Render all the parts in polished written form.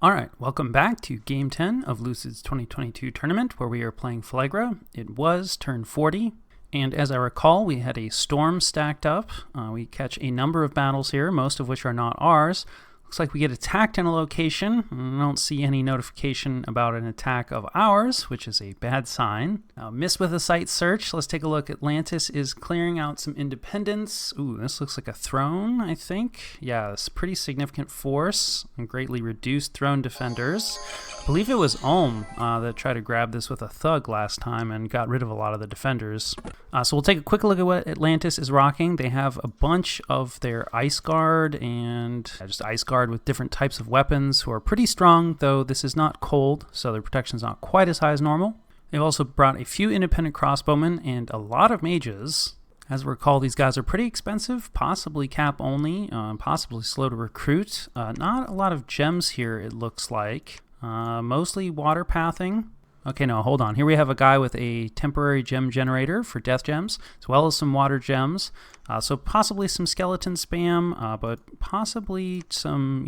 Alright, welcome back to Game 10 of Lucid's 2022 tournament, where we are playing Phlegra. It was turn 40, and as I recall, we had a storm stacked up. We catch a number of battles here, most of which are not ours. Looks like we get attacked in a location. I don't see any notification about an attack of ours, which is a bad sign. Miss with a site search. Let's take a look. Atlantis is clearing out some independence. Ooh, this looks like a throne, I think. Yeah, it's a pretty significant force and greatly reduced throne defenders. I believe it was Ohm that tried to grab this with a thug last time and got rid of a lot of the defenders. So we'll take a quick look at what Atlantis is rocking. They have a bunch of their Ice Guard and just Ice Guard with different types of weapons who are pretty strong, though this is not cold, so their protection is not quite as high as normal. They've also brought a few independent crossbowmen and a lot of mages. As we recall, these guys are pretty expensive, possibly cap only, possibly slow to recruit. Not a lot of gems here, it looks like. Mostly water pathing. Okay, no, hold on. Here we have a guy with a temporary gem generator for death gems, as well as some water gems. So possibly some skeleton spam, but possibly some,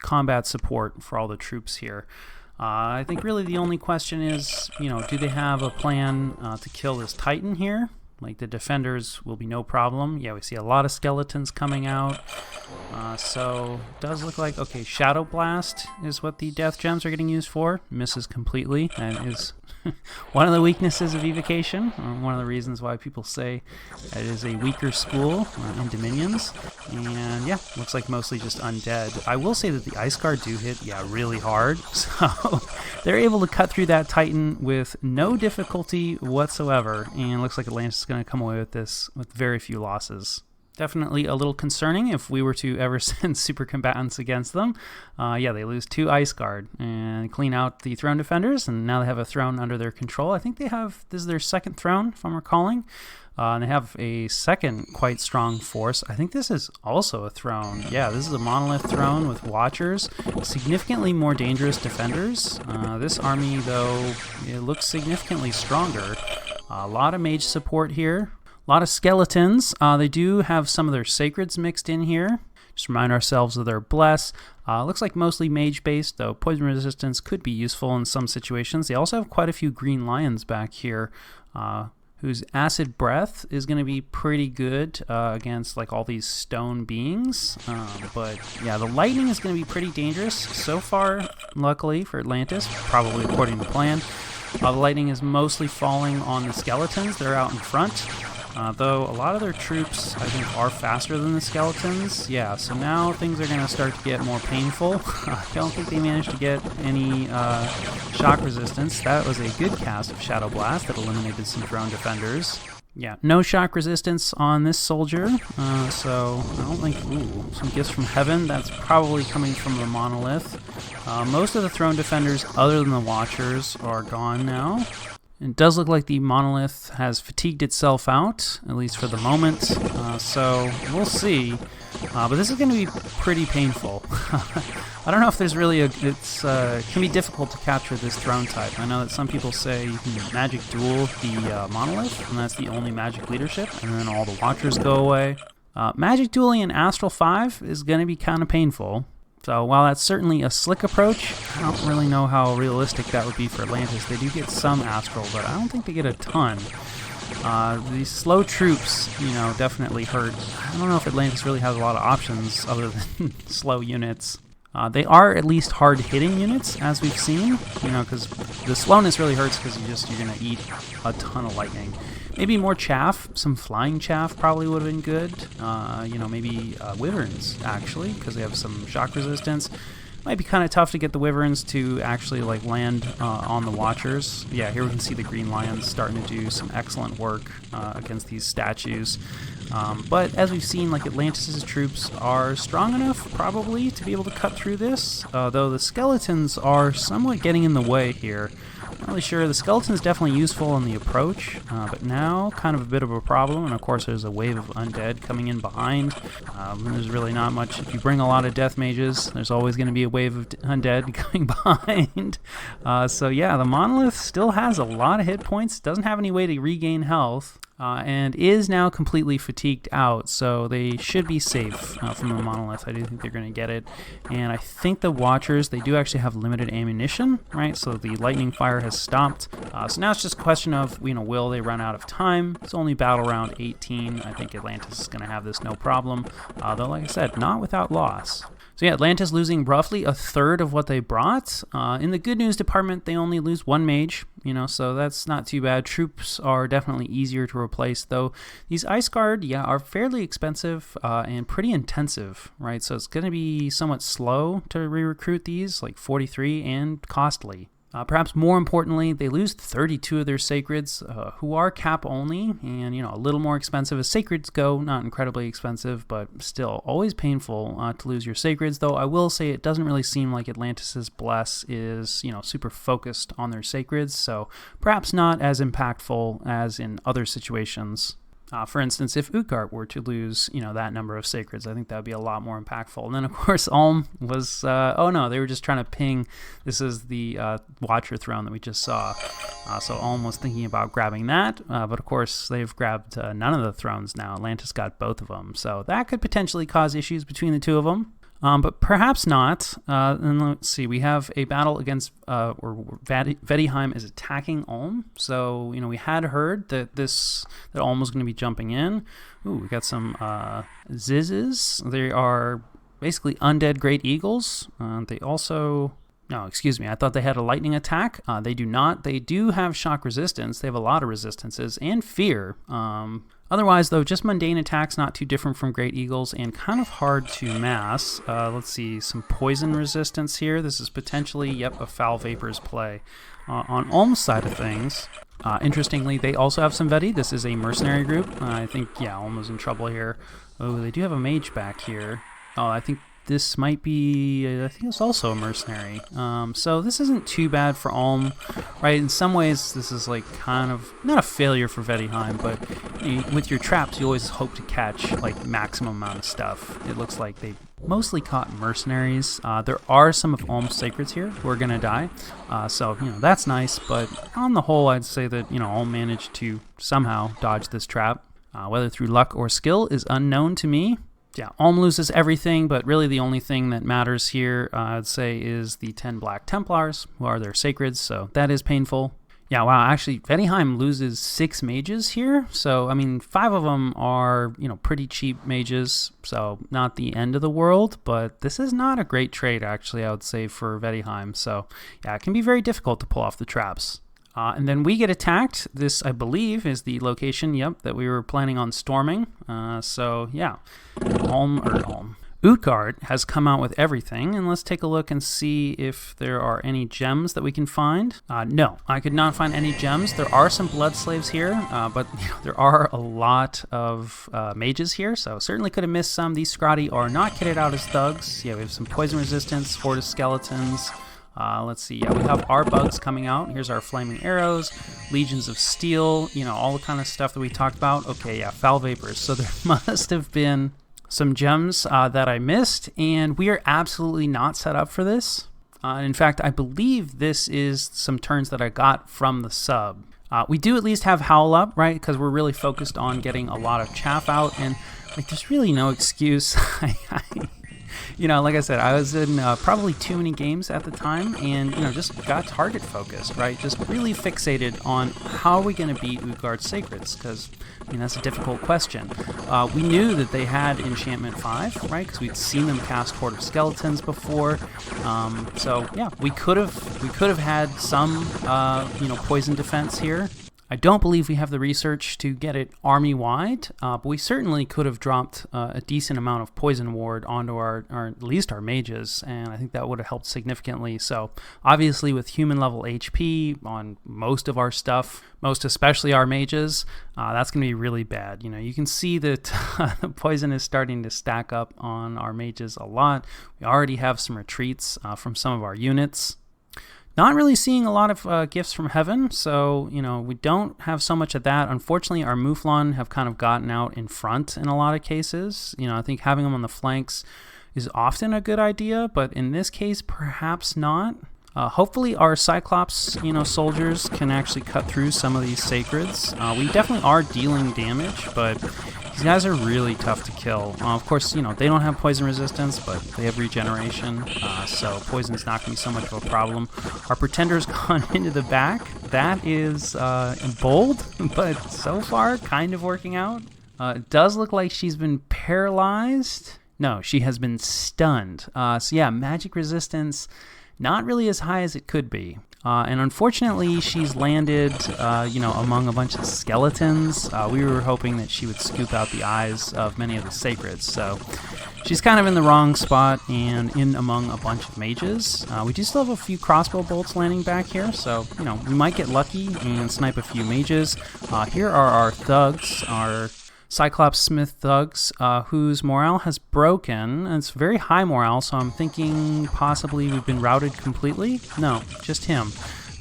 combat support for all the troops here. I think really the only question is, do they have a plan to kill this Titan here? Like the defenders will be no problem. Yeah, we see a lot of skeletons coming out. So it does look like, okay, Shadow Blast is what the death gems are getting used for. Misses completely. That is one of the weaknesses of Evocation. One of the reasons why people say it is a weaker school in Dominions. And yeah, looks like mostly just undead. I will say that the Ice Guard do hit, really hard. So they're able to cut through that Titan with no difficulty whatsoever. And looks like Atlantis is going to come away with this with very few losses. Definitely a little concerning if we were to ever send super combatants against them. They lose 2 Ice Guard and clean out the throne defenders, and now they have a throne under their control. I think this is their second throne, if I'm recalling. And they have a second quite strong force. I think this is also a throne. Yeah, this is a monolith throne with watchers, significantly more dangerous defenders. This army, though, it looks significantly stronger. A lot of mage support here. A lot of skeletons. They do have some of their sacreds mixed in here. Just remind ourselves of their bless. Looks like mostly mage-based, though poison resistance could be useful in some situations. They also have quite a few green lions back here, whose acid breath is going to be pretty good against like all these stone beings. But yeah, the lightning is going to be pretty dangerous so far, luckily for Atlantis, probably according to plan. The lightning is mostly falling on the skeletons. They're out in front. Though a lot of their troops, I think, are faster than the skeletons. Yeah, so now things are going to start to get more painful. I don't think they managed to get any shock resistance. That was a good cast of Shadow Blast that eliminated some drone defenders. Yeah, no shock resistance on this soldier, so I don't think... Ooh, some gifts from heaven. That's probably coming from the monolith. Most of the throne defenders, other than the watchers, are gone now. It does look like the monolith has fatigued itself out, at least for the moment, so we'll see. But this is going to be pretty painful. I don't know if there's really it can be difficult to capture this throne type. I know that some people say you can magic duel the monolith, and that's the only magic leadership, and then all the watchers go away. Magic dueling in Astral 5 is going to be kind of painful. So while that's certainly a slick approach, I don't really know how realistic that would be for Atlantis. They do get some Astral, but I don't think they get a ton. These slow troops, definitely hurt. I don't know if Atlantis really has a lot of options other than slow units. They are at least hard-hitting units, as we've seen, because the slowness really hurts because you're going to eat a ton of lightning. Maybe more chaff, some flying chaff probably would have been good. Maybe wyverns, actually, because they have some shock resistance. Might be kind of tough to get the wyverns to actually land on the watchers. Yeah, here we can see the green lions starting to do some excellent work against these statues. But as we've seen, Atlantis' troops are strong enough, probably, to be able to cut through this, though the skeletons are somewhat getting in the way here. Not really sure. The skeleton's definitely useful in the approach, but now kind of a bit of a problem, and of course there's a wave of undead coming in behind. There's really not much. If you bring a lot of death mages, there's always going to be a wave of undead coming behind. So yeah, the monolith still has a lot of hit points, doesn't have any way to regain health. and is now completely fatigued out, so they should be safe from the monolith. I do think they're going to get it, and I think the Watchers, they do actually have limited ammunition, right? So the lightning fire has stopped. So now it's just a question of, will they run out of time? It's only battle round 18. I think Atlantis is going to have this no problem, though, like I said, not without loss. So yeah, Atlantis losing roughly a third of what they brought. In the good news department, they only lose one mage, so that's not too bad. Troops are definitely easier to replace, though these Ice Guard, are fairly expensive and pretty intensive, right? So it's going to be somewhat slow to re-recruit these, like 43, and costly. Perhaps more importantly, they lose 32 of their Sacreds, who are cap only, and a little more expensive as Sacreds go. Not incredibly expensive, but still always painful to lose your Sacreds. Though I will say it doesn't really seem like Atlantis's Bless is super focused on their Sacreds, so perhaps not as impactful as in other situations. For instance, if Utgard were to lose, that number of Sacreds, I think that would be a lot more impactful. And then, of course, Ulm was, oh no, they were just trying to ping. This is the Watcher throne that we just saw. So Ulm was thinking about grabbing that, but of course, they've grabbed none of the thrones now. Atlantis got both of them. So that could potentially cause issues between the two of them. But perhaps not. And let's see, we have a battle against, Vedheim is attacking Ulm. So, we had heard that Ulm was going to be jumping in. Ooh, we got some Zizzes. They are basically undead great eagles. They also... No, excuse me. I thought they had a lightning attack. They do not. They do have shock resistance. They have a lot of resistances and fear. Otherwise, though, just mundane attacks, not too different from Great Eagles, and kind of hard to mass. Let's see, some poison resistance here. This is potentially, a Foul Vapors play. On Ulm's side of things, interestingly, they also have some Veti. This is a mercenary group. I think, Ulm was in trouble here. Oh, they do have a mage back here. Oh, I think this might be, I think it's also a mercenary. So this isn't too bad for Ulm, right? In some ways, this is like kind of, not a failure for Vedheim, but with your traps, you always hope to catch like maximum amount of stuff. It looks like they mostly caught mercenaries. There are some of Ulm's Sacreds here who are going to die. So, that's nice, but on the whole, I'd say that, Ulm managed to somehow dodge this trap. Whether through luck or skill is unknown to me. Yeah, Ulm loses everything, but really the only thing that matters here, I'd say, is the 10 Black Templars, who are their Sacreds, so that is painful. Yeah, wow, actually, Vedheim loses 6 mages here, so, 5 of them are, pretty cheap mages, so not the end of the world, but this is not a great trade, actually, I would say, for Vedheim, so, yeah, it can be very difficult to pull off the traps. And then we get attacked. This, I believe, is the location, that we were planning on storming. So, yeah. Utgard has come out with everything, and let's take a look and see if there are any gems that we can find. No, I could not find any gems. There are some blood slaves here, but there are a lot of mages here, so certainly could have missed some. These Scrotty are not kitted out as thugs. Yeah, we have some poison resistance, Horde of Skeletons. Let's see, we have our bugs coming out. Here's our flaming arrows, legions of steel, all the kind of stuff that we talked about. Okay, Foul Vapors. So there must have been some gems that I missed, and we are absolutely not set up for this. In fact, I believe this is some turns that I got from the sub. We do at least have Howl up, right? Because we're really focused on getting a lot of chaff out, and there's really no excuse. Like I said, I was in probably too many games at the time and, just got target focused, right? Just really fixated on how are we going to beat Utgard's Sacreds, because, that's a difficult question. We knew that they had Enchantment 5, right? Because we'd seen them cast Horde of Skeletons before. So, yeah, we could have had some, poison defense here. I don't believe we have the research to get it army-wide, but we certainly could have dropped a decent amount of poison ward onto our at least our mages, and I think that would have helped significantly. So obviously with human level HP on most of our stuff, most especially our mages, that's going to be really bad. You can see that the poison is starting to stack up on our mages a lot. We already have some retreats from some of our units. Not really seeing a lot of gifts from heaven, so, we don't have so much of that. Unfortunately, our Mouflon have kind of gotten out in front in a lot of cases. I think having them on the flanks is often a good idea, but in this case, perhaps not. Hopefully our Cyclops, soldiers can actually cut through some of these sacreds. We definitely are dealing damage, but these guys are really tough to kill. Of course, they don't have poison resistance, but they have regeneration, so poison's not going to be so much of a problem. Our Pretender's gone into the back. That is bold, but so far kind of working out. It does look like she's been paralyzed. No, she has been stunned. So yeah, magic resistance, not really as high as it could be. And unfortunately, she's landed, among a bunch of skeletons. We were hoping that she would scoop out the eyes of many of the sacreds. So she's kind of in the wrong spot and in among a bunch of mages. We do still have a few crossbow bolts landing back here. So, we might get lucky and snipe a few mages. Here are our thugs, our Cyclops Smith thugs, whose morale has broken. And it's very high morale, so I'm thinking possibly we've been routed completely. No, just him.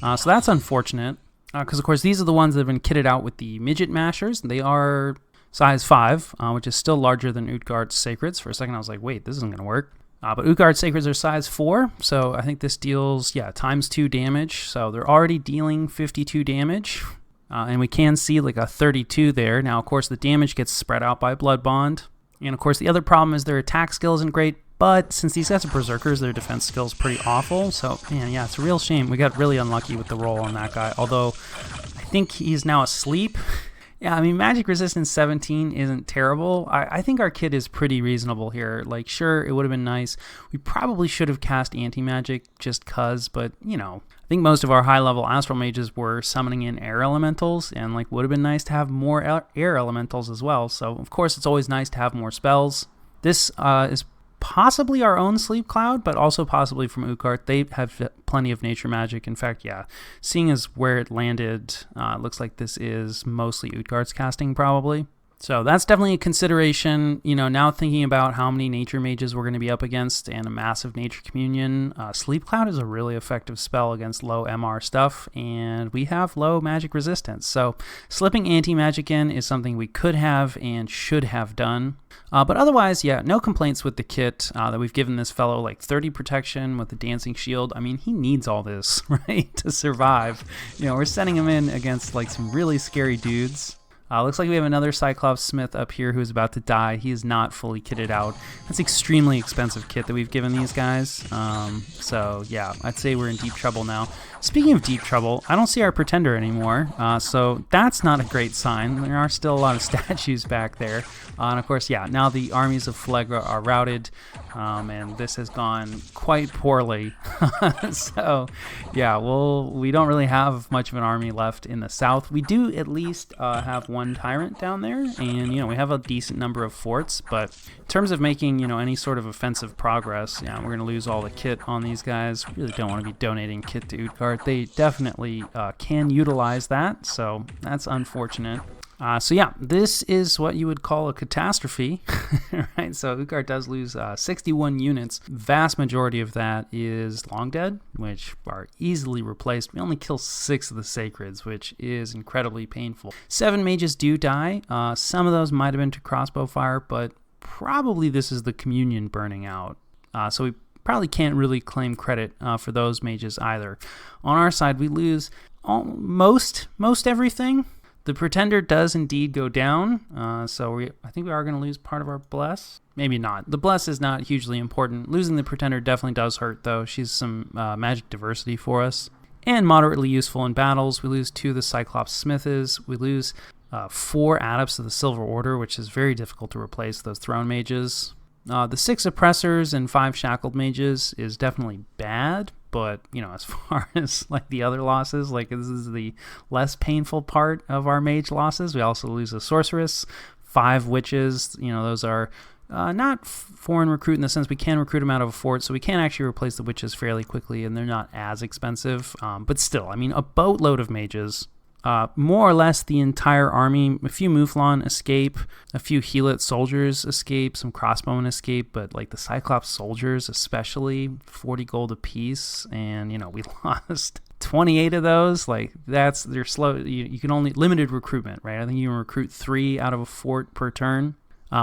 So that's unfortunate, because of course these are the ones that have been kitted out with the midget mashers. They are size 5, which is still larger than Utgard's Sacreds. For a second I was like, wait, this isn't going to work. But Utgard's Sacreds are size 4, so I think this deals, times 2 damage. So they're already dealing 52 damage. And we can see like a 32 there. Now, of course, the damage gets spread out by Blood Bond. And, of course, the other problem is their attack skill isn't great. But since these guys are berserkers, their defense skill is pretty awful. So, man, yeah, it's a real shame. We got really unlucky with the roll on that guy. Although, I think he's now asleep. Yeah, I mean, magic resistance 17 isn't terrible. I think our kit is pretty reasonable here. Like, sure, it would have been nice. We probably should have cast anti-magic just cuz, but, I think most of our high-level astral mages were summoning in air elementals, and, would have been nice to have more air elementals as well. So, of course, it's always nice to have more spells. This is possibly our own Sleep Cloud, but also possibly from Utgard. They have plenty of nature magic. In fact, yeah, seeing as where it landed, it looks like this is mostly Utgard's casting probably. So that's definitely a consideration, now thinking about how many nature mages we're going to be up against and a massive nature communion. Sleep Cloud is a really effective spell against low MR stuff, and we have low magic resistance. So slipping anti-magic in is something we could have and should have done. But otherwise, yeah, no complaints with the kit that we've given this fellow, like 30 protection with the dancing shield. I mean, he needs all this, right, to survive. We're sending him in against some really scary dudes. Looks like we have another Cyclops Smith up here who's about to die. He is not fully kitted out. That's extremely expensive kit that we've given these guys. So yeah, I'd say we're in deep trouble now. Speaking of deep trouble, I don't see our Pretender anymore, so that's not a great sign. There are still a lot of statues back there. And of course, yeah, now the armies of Phlegra are routed, and this has gone quite poorly. So yeah, we don't really have much of an army left in the south. We do at least have one tyrant down there, and we have a decent number of forts, but in terms of making any sort of offensive progress, yeah, we're going to lose all the kit on these guys. Really don't want to be donating kit to Utgard. They definitely can utilize that, so that's unfortunate. So yeah, this is what you would call a catastrophe, right? So Utgard does lose 61 units. Vast majority of that is long dead, which are easily replaced. We only kill 6 of the sacreds, which is incredibly painful. 7 mages do die. Some of those might have been to crossbow fire, but probably this is the communion burning out. So we probably can't really claim credit for those mages either. On our side, we lose most everything. The Pretender does indeed go down, so I think we are going to lose part of our Bless. Maybe not. The Bless is not hugely important. Losing the Pretender definitely does hurt, though. She's some magic diversity for us, and moderately useful in battles. We lose 2 of the Cyclops Smiths. We lose 4 Adepts of the Silver Order, which is very difficult to replace those Throne Mages. The 6 Oppressors and 5 Shackled Mages is definitely bad, but, as far as, the other losses, this is the less painful part of our mage losses. We also lose a Sorceress, 5 Witches. Those are not foreign recruit in the sense we can recruit them out of a fort, so we can actually replace the Witches fairly quickly, and they're not as expensive. But still, a boatload of mages. More or less the entire army. A few Mouflon escape, a few Helit soldiers escape, some crossbowmen escape, but the Cyclops soldiers especially, 40 gold apiece, and we lost 28 of those. They're slow. You can only limited recruitment, right? I think you can recruit 3 out of a fort per turn.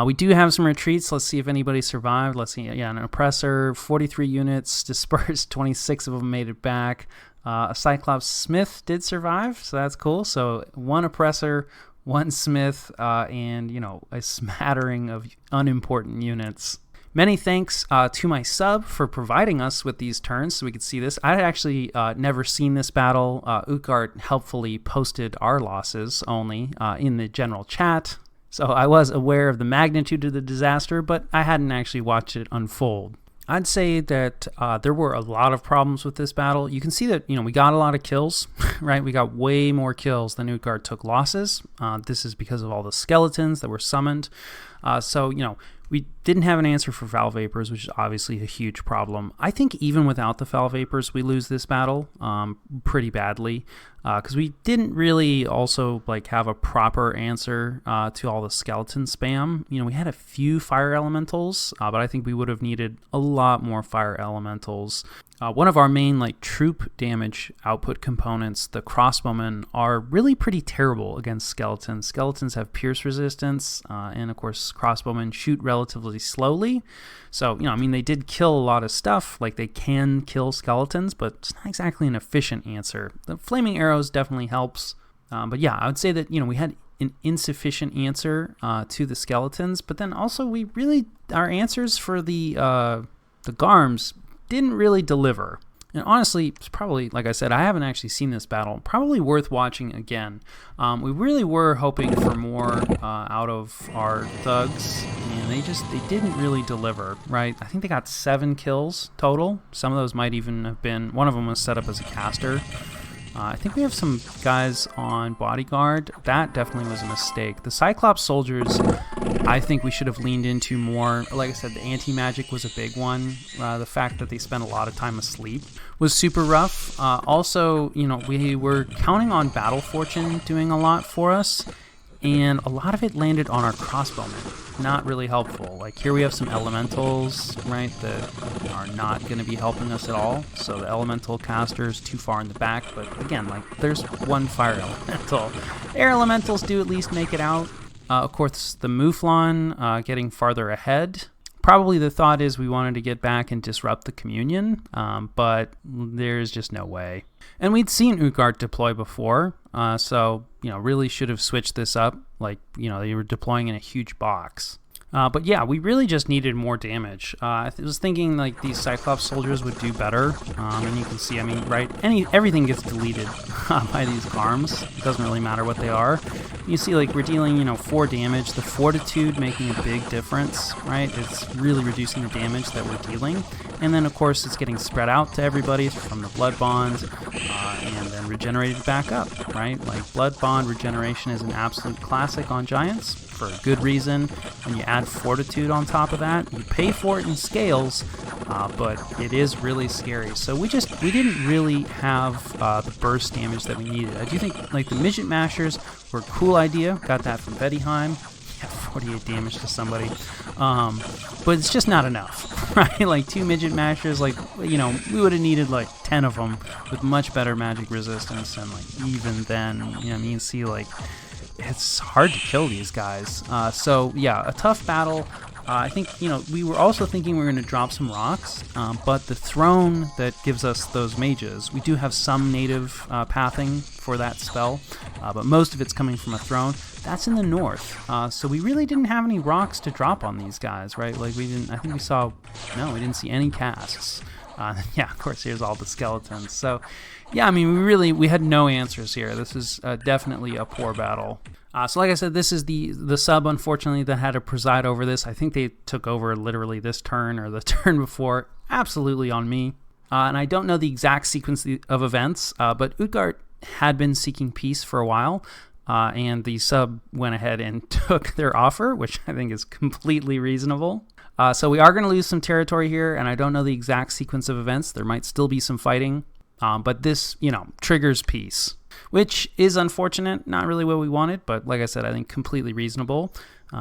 We do have some retreats. Let's see if anybody survived. Let's see. Yeah, an oppressor, 43 units dispersed, 26 of them made it back. A Cyclops Smith did survive, so that's cool. So 1 oppressor, 1 Smith, and, you know, a smattering of unimportant units. Many thanks to my sub for providing us with these turns so we could see this. I had actually never seen this battle. Utgard helpfully posted our losses only in the general chat. So I was aware of the magnitude of the disaster, but I hadn't actually watched it unfold. I'd say that there were a lot of problems with this battle. You can see that, you know, we got a lot of kills, right? We got way more kills than Utgard took losses. This is because of all the skeletons that were summoned. So, you know, we didn't have an answer for Foul Vapors, which is obviously a huge problem. I think even without the Foul Vapors, we lose this battle pretty badly because we didn't really also like have a proper answer to all the skeleton spam. You know, we had a few fire elementals, but I think we would have needed a lot more fire elementals. One of our main like troop damage output components, the crossbowmen, are really pretty terrible against skeletons. Skeletons have pierce resistance, and of course crossbowmen shoot relatively slowly. So, you know, I mean, they did kill a lot of stuff, like they can kill skeletons, but it's not exactly an efficient answer. The flaming arrows definitely helps, but yeah, I would say that, you know, we had an insufficient answer to the skeletons, but then also our answers for the Garms didn't really deliver. And honestly, it's probably, like I said, I haven't actually seen this battle. Probably worth watching again. We really were hoping for more out of our thugs, and they didn't really deliver, right? I think they got 7 kills total. Some of those might even have been, one of them was set up as a caster. I think we have some guys on bodyguard. That definitely was a mistake. The Cyclops soldiers, I think we should have leaned into more. Like I said, the anti-magic was a big one. The fact that they spent a lot of time asleep was super rough. Also, you know, we were counting on Battle Fortune doing a lot for us, and a lot of it landed on our crossbowmen. Not really helpful. Like here we have some elementals, right, that are not going to be helping us at all. So the elemental caster's too far in the back, but again, like there's 1 fire elemental. Air elementals do at least make it out. Of course, the Mouflon getting farther ahead. Probably the thought is we wanted to get back and disrupt the communion, but there's just no way. And we'd seen Utgard deploy before, so, you know, really should have switched this up. Like, you know, they were deploying in a huge box. But yeah, we really just needed more damage. I was thinking like these Cyclops soldiers would do better, and you can see, I mean, right, everything gets deleted by these arms. It doesn't really matter what they are. You see, like we're dealing, you know, 4 damage. The Fortitude making a big difference, right? It's really reducing the damage that we're dealing, and then of course it's getting spread out to everybody from the Blood Bond, and then regenerated back up, right? Like Blood Bond regeneration is an absolute classic on Giants for a good reason. When you add Fortitude on top of that, you pay for it in scales, but it is really scary. So we didn't really have the burst damage that we needed. I do think like the Midget Mashers were a cool idea. Got that from Bettyheim. Yeah, 48 damage to somebody. But it's just not enough, right? Like 2 Midget Mashers, like, you know, we would have needed like 10 of them with much better magic resistance, and like even then, you know, you can see like it's hard to kill these guys. So yeah, a tough battle. I think, you know, we were also thinking we were going to drop some rocks, but the throne that gives us those mages, we do have some native pathing for that spell, but most of it's coming from a throne. That's in the north, so we really didn't have any rocks to drop on these guys, right? Like we didn't see any casks. Yeah, of course, here's all the skeletons. So yeah, I mean, we had no answers here. This is definitely a poor battle. So like I said, this is the sub, unfortunately, that had to preside over this. I think they took over literally this turn or the turn before. Absolutely on me. And I don't know the exact sequence of events, but Utgard had been seeking peace for a while, and the sub went ahead and took their offer, which I think is completely reasonable. So we are going to lose some territory here, and I don't know the exact sequence of events. There might still be some fighting, but this, you know, triggers peace, which is unfortunate. Not really what we wanted, but like I said, I think completely reasonable.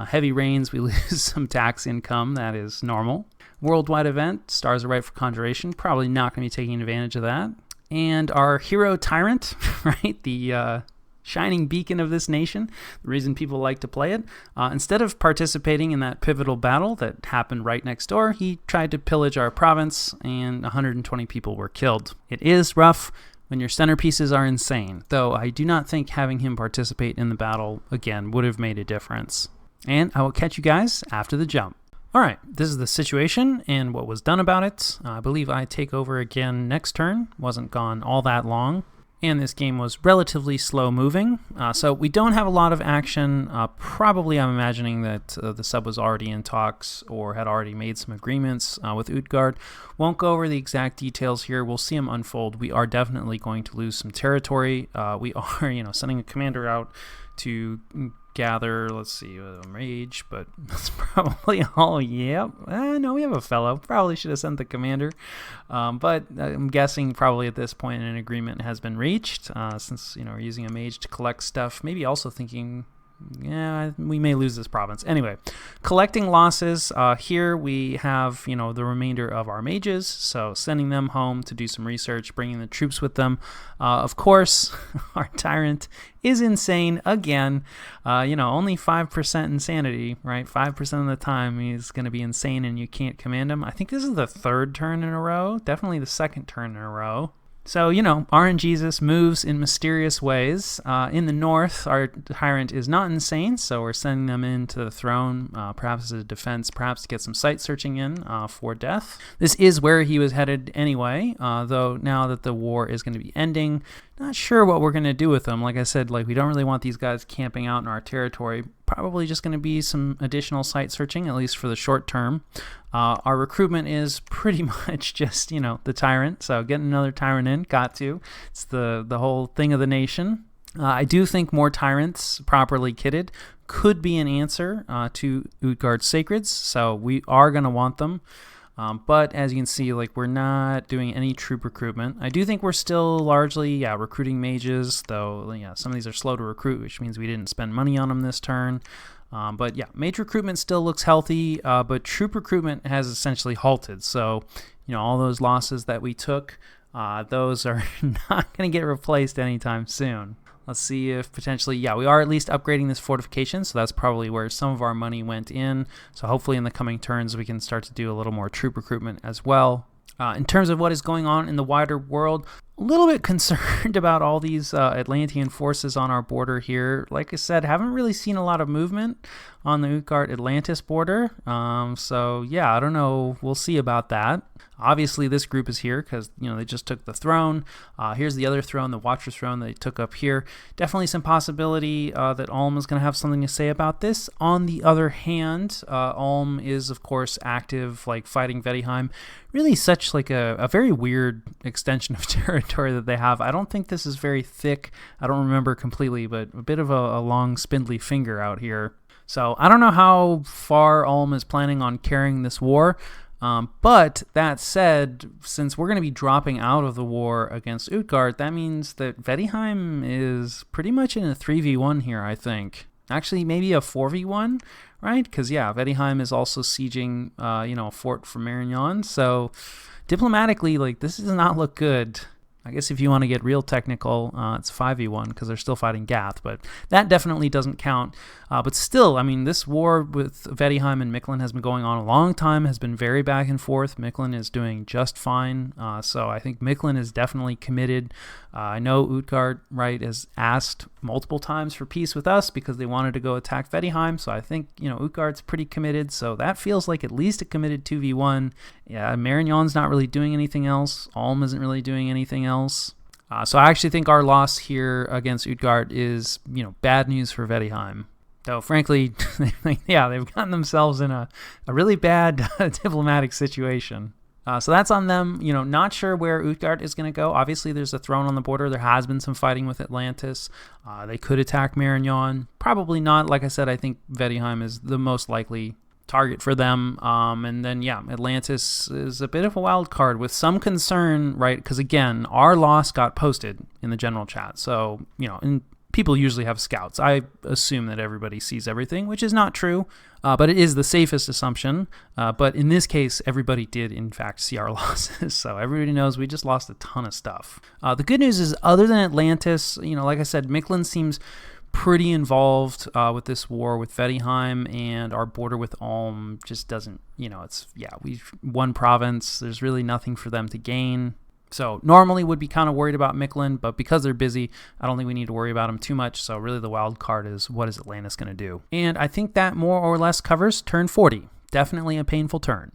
Heavy rains, we lose some tax income. That is normal. Worldwide event, stars are right for conjuration. Probably not going to be taking advantage of that. And our hero tyrant, right? The shining beacon of this nation, the reason people like to play it. Instead of participating in that pivotal battle that happened right next door, he tried to pillage our province, and 120 people were killed. It is rough when your centerpieces are insane, though I do not think having him participate in the battle again would have made a difference. And I will catch you guys after the jump. Alright, this is the situation and what was done about it. I believe I take over again next turn. Wasn't gone all that long. And this game was relatively slow moving. So we don't have a lot of action. Probably I'm imagining that the sub was already in talks or had already made some agreements with Utgard. Won't go over the exact details here. We'll see them unfold. We are definitely going to lose some territory. We are, sending a commander out to gather, let's see, a mage, but that's probably all. Yep. No, we have a fellow. Probably should have sent the commander. But I'm guessing probably at this point an agreement has been reached, since, we're using a mage to collect stuff. Maybe also thinking, we may lose this province. Anyway, collecting losses. Here we have, the remainder of our mages. So sending them home to do some research, bringing the troops with them. Of course, our tyrant is insane again. Only 5% insanity, right? 5% of the time he's going to be insane and you can't command him. I think this is the third turn in a row. Definitely the second turn in a row. So, RNGesus moves in mysterious ways. In the north, our tyrant is not insane, so we're sending them into the throne, perhaps as a defense, perhaps to get some site searching in for death. This is where he was headed anyway, though now that the war is going to be ending, not sure what we're going to do with them. Like I said, we don't really want these guys camping out in our territory. Probably just going to be some additional site searching, at least for the short term. Our recruitment is pretty much just, the tyrant. So getting another tyrant in, got to. It's the whole thing of the nation. I do think more tyrants properly kitted could be an answer to Utgard's Sacreds. So we are going to want them. But as you can see, we're not doing any troop recruitment. I do think we're still largely, recruiting mages, though, some of these are slow to recruit, which means we didn't spend money on them this turn. But mage recruitment still looks healthy, but troop recruitment has essentially halted. So, all those losses that we took, those are not going to get replaced anytime soon. Let's see if potentially, we are at least upgrading this fortification, so that's probably where some of our money went in. So hopefully in the coming turns we can start to do a little more troop recruitment as well. In terms of what is going on in the wider world, a little bit concerned about all these Atlantean forces on our border here. Like I said, haven't really seen a lot of movement on the Utgard-Atlantis border. So I don't know. We'll see about that. Obviously, this group is here because, they just took the throne. Here's the other throne, the Watcher's throne they took up here. Definitely some possibility that Ulm is going to have something to say about this. On the other hand, Ulm is, of course, active, fighting Vedheim. Really such a very weird extension of territory that they have. I don't think this is very thick. I don't remember completely, but a bit of a long, spindly finger out here. So I don't know how far Ulm is planning on carrying this war. But that said, since we're going to be dropping out of the war against Utgard, that means that Vedheim is pretty much in a 3v1 here, I think. Actually, maybe a 4v1, right? Because, Vedheim is also sieging, a fort from Marignan. So, diplomatically, this does not look good. I guess if you want to get real technical, it's 5v1 because they're still fighting Gath, but that definitely doesn't count. But still, this war with Vedheim and Mictlan has been going on a long time, has been very back and forth. Mictlan is doing just fine, so I think Mictlan is definitely committed. I know Utgard, has asked multiple times for peace with us because they wanted to go attack Vedheim, so I think, Utgard's pretty committed, so that feels like at least a committed 2v1. Marignon's not really doing anything else. Ulm isn't really doing anything else. So I actually think our loss here against Utgard is, bad news for Vedheim. Though, frankly, they've gotten themselves in a really bad diplomatic situation. So that's on them. Not sure where Utgard is going to go. Obviously, there's a throne on the border. There has been some fighting with Atlantis. They could attack Marignan. Probably not. Like I said, I think Vedheim is the most likely target for them. And then, Atlantis is a bit of a wild card with some concern, right? Because, again, our loss got posted in the general chat. So, people usually have scouts. I assume that everybody sees everything, which is not true, but it is the safest assumption. But in this case, everybody did, in fact, see our losses. So everybody knows we just lost a ton of stuff. The good news is, other than Atlantis, like I said, Mictlan seems pretty involved with this war with Vedheim, and our border with Ulm just doesn't, we've one province. There's really nothing for them to gain. So normally would be kind of worried about Mictlan, but because they're busy, I don't think we need to worry about them too much. So really the wild card is, what is Atlantis going to do? And I think that more or less covers turn 40. Definitely a painful turn.